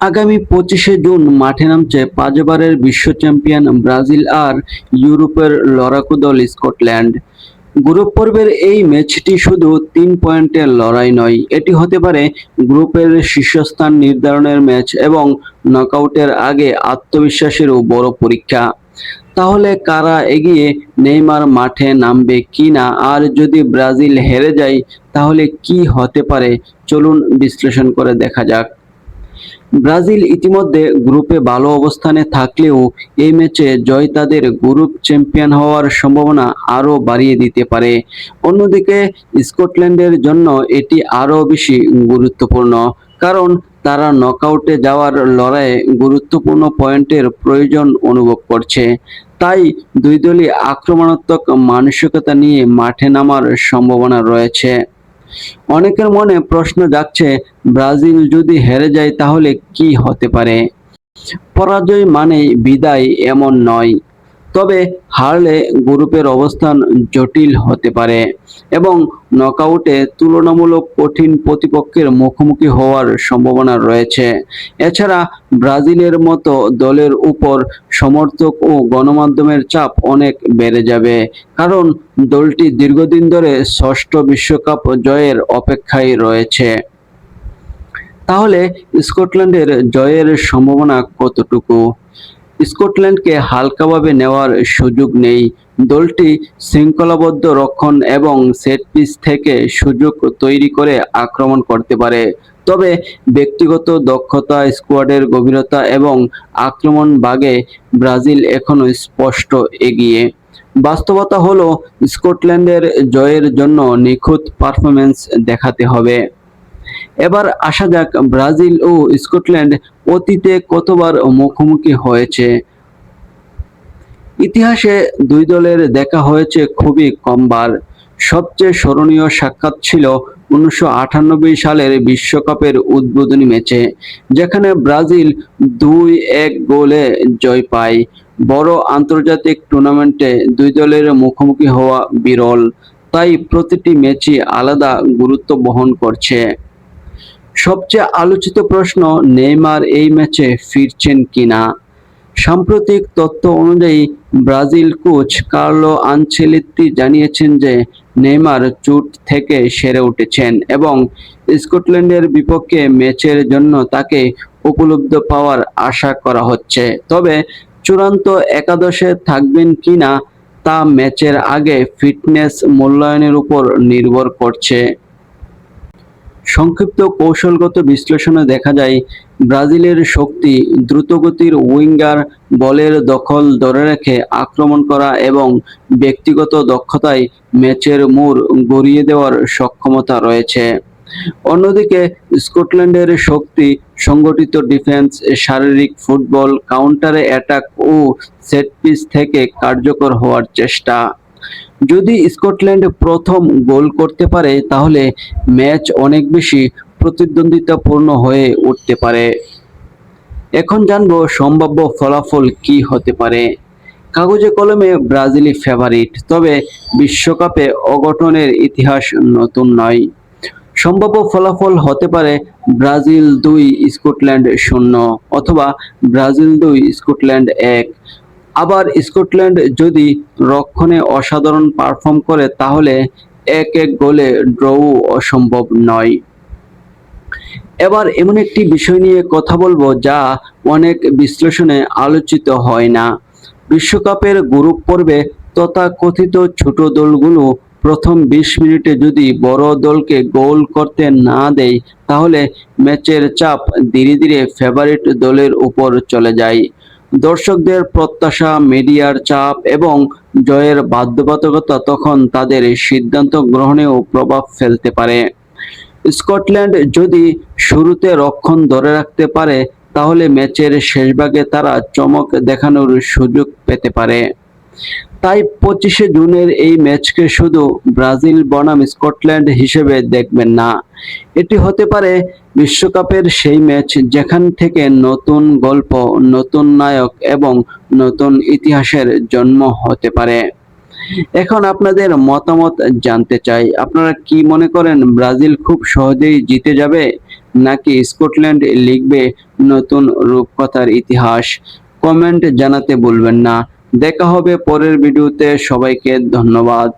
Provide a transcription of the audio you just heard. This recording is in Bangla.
আগামী 25শে জুন মাঠে নামছে 5বারের বিশ্ব চ্যাম্পিয়ন ব্রাজিল আর ইউরোপের লড়াকু দল স্কটল্যান্ড। গ্রুপ পর্বের এই ম্যাচটি শুধু 3 পয়েন্টের লড়াই নয়, এটি হতে পারে গ্রুপের শীর্ষস্থান নির্ধারণের ম্যাচ এবং নকআউটের আগে আত্মবিশ্বাসেরও বড় পরীক্ষা। তাহলে কারা এগিয়ে, নেইমার মাঠে নামবে কিনা, আর যদি ব্রাজিল হেরে যায় তাহলে কি হতে পারে, চলুন বিশ্লেষণ করে দেখা যাক। ব্রাজিল ইতিমধ্যে গ্রুপে ভালো অবস্থানে থাকলেও এই ম্যাচে জয় তাদের গ্রুপ চ্যাম্পিয়ন হওয়ার সম্ভাবনা আরও বাড়িয়ে দিতে পারে। অন্যদিকে স্কটল্যান্ডের জন্য এটি আরও বেশি গুরুত্বপূর্ণ, কারণ তারা নকআউটে যাওয়ার লড়াইয়ে গুরুত্বপূর্ণ পয়েন্টের প্রয়োজন অনুভব করছে। তাই দুই দলই আক্রমণাত্মক মানসিকতা নিয়ে মাঠে নামার সম্ভাবনা রয়েছে। অনেকের মনে প্রশ্ন জাগছে, ব্রাজিল যদি হেরে যায় তাহলে কি হতে পারে? পরাজয় মানেই বিদায় এমন নয়, তবে হারলে গ্রুপের অবস্থান জটিল হতে পারে এবং নকআউটে তুলনামূলক কঠিন প্রতিপক্ষের মুখোমুখি হওয়ার সম্ভাবনা রয়েছে। এছাড়া ব্রাজিলের মতো দলের উপর সমর্থক ও গণমাধ্যমের চাপ অনেক বেড়ে যাবে, কারণ দলটি দীর্ঘদিন ধরে ষষ্ঠ বিশ্বকাপ জয়ের অপেক্ষায় রয়েছে। তাহলে স্কটল্যান্ডের জয়ের সম্ভাবনা কতটুকু? স্কটল্যান্ডকে হালকাভাবে নেওয়ার সুযোগ নেই। দলটি শৃঙ্খলাবদ্ধ রক্ষণ এবং সেট পিস থেকে সুযোগ তৈরি করে আক্রমণ করতে পারে। তবে ব্যক্তিগত দক্ষতা, স্কোয়াডের গভীরতা এবং আক্রমণ ভাগে ব্রাজিল এখনো স্পষ্ট এগিয়ে। বাস্তবতা হলো, স্কটল্যান্ডের জয়ের জন্য নিখুঁত পারফরম্যান্স দেখাতে হবে। এবার আসা যাক, ব্রাজিল ও স্কটল্যান্ড অতীতে কতবার মুখোমুখি হয়েছে। ইতিহাসে দুই দলের দেখা হয়েছে খুবই কমবার। সবচেয়ে স্মরণীয় সাক্ষাৎ ছিল 1998 সালের বিশ্বকাপের উদ্বোধনী ম্যাচে, যেখানে ব্রাজিল 2-1 গোলে জয় পায়। বড় আন্তর্জাতিক টুর্নামেন্টে দুই দলের মুখোমুখি হওয়া বিরল, তাই প্রতিটি ম্যাচই আলাদা গুরুত্ব বহন করছে। সবচেয়ে আলোচিত প্রশ্ন, নেইমার এই ম্যাচে ফিরছেন কিনা। সাম্প্রতিক তথ্য অনুযায়ী ব্রাজিল কোচ কার্লো আনচেলত্তি জানিয়েছেন যে নেইমার চোট থেকে সেরে উঠেছেন এবং স্কটল্যান্ডের বিপক্ষে ম্যাচের জন্য তাকে উপলব্ধ পাওয়ার আশা করা হচ্ছে। তবে চূড়ান্ত একাদশে থাকবেন কিনা তা ম্যাচের আগে ফিটনেস মূল্যায়নের উপর নির্ভর করছে। সংক্ষিপ্ত কৌশলগত বিশ্লেষণে দেখা যায়, ব্রাজিলের শক্তি দ্রুতগতির উইঙ্গার, বলের দখল ধরে রেখে আক্রমণ করা এবং ব্যক্তিগত দক্ষতায় ম্যাচের মোড় ঘুরিয়ে দেওয়ার সক্ষমতা রয়েছে। অন্যদিকে স্কটল্যান্ডের শক্তি সংগঠিত ডিফেন্স, শারীরিক ফুটবল, কাউন্টারে অ্যাটাক ও সেট পিস থেকে কার্যকর হওয়ার চেষ্টা। যদি স্কটল্যান্ড প্রথম গোল করতে পারে তাহলে ম্যাচ অনেক বেশি প্রতিদ্বন্দ্বিতাপূর্ণ হয়ে উঠতে পারে। এখন জানবো সম্ভাব্য ফলাফল কি হতে পারে। কাগজে কলমে ব্রাজিলই ফেভারিট, তবে বিশ্বকাপে অঘটনের ইতিহাস নতুন নয়। সম্ভাব্য ফলাফল হতে পারে ব্রাজিল 2, স্কটল্যান্ড 0, অথবা ব্রাজিল 2, স্কটল্যান্ড 1। আবার স্কটল্যান্ড যদি রক্ষণে অসাধারণ পারফর্ম করে তাহলে 1-1 গোলে ড্রও অসম্ভব নয়। এবার এমন একটি বিষয় নিয়ে কথা বলবো যা অনেক বিশ্লেষণে আলোচিত হয় না। বিশ্বকাপের গ্রুপ পর্বে তথাকথিত ছোট দলগুলো প্রথম 20 মিনিটে যদি বড় দলকে গোল করতে না দেয় তাহলে ম্যাচের চাপ ধীরে ধীরে ফেভারিট দলের উপর চলে যায়। দর্শকদের প্রত্যাশা, মিডিয়ার চাপ এবং জয়ের বাধ্যবাধকতা তখন তাদের সিদ্ধান্ত গ্রহণেও প্রভাব ফেলতে পারে। স্কটল্যান্ড যদি শুরুতে রক্ষণ ধরে রাখতে পারে তাহলে ম্যাচের শেষভাগে তারা চমক দেখানোর সুযোগ পেতে পারে। তাই 25শে জুনের এই ম্যাচকে শুধু ব্রাজিল বনাম স্কটল্যান্ড হিসেবে দেখবেন না। এটি হতে পারে বিশ্বকাপের সেই ম্যাচ যেখান থেকে নতুন গল্প, নতুন নায়ক এবং নতুন ইতিহাসের জন্ম হতে পারে। এখন আপনাদের মতামত জানতে চাই, আপনারা কি মনে করেন ব্রাজিল খুব সহজেই জিতে যাবে, নাকি স্কটল্যান্ড লিখবে নতুন রূপকথার ইতিহাস? কমেন্ট জানাতে ভুলবেন না। দেখা হবে পরের ভিডিওতে। সবাইকে ধন্যবাদ।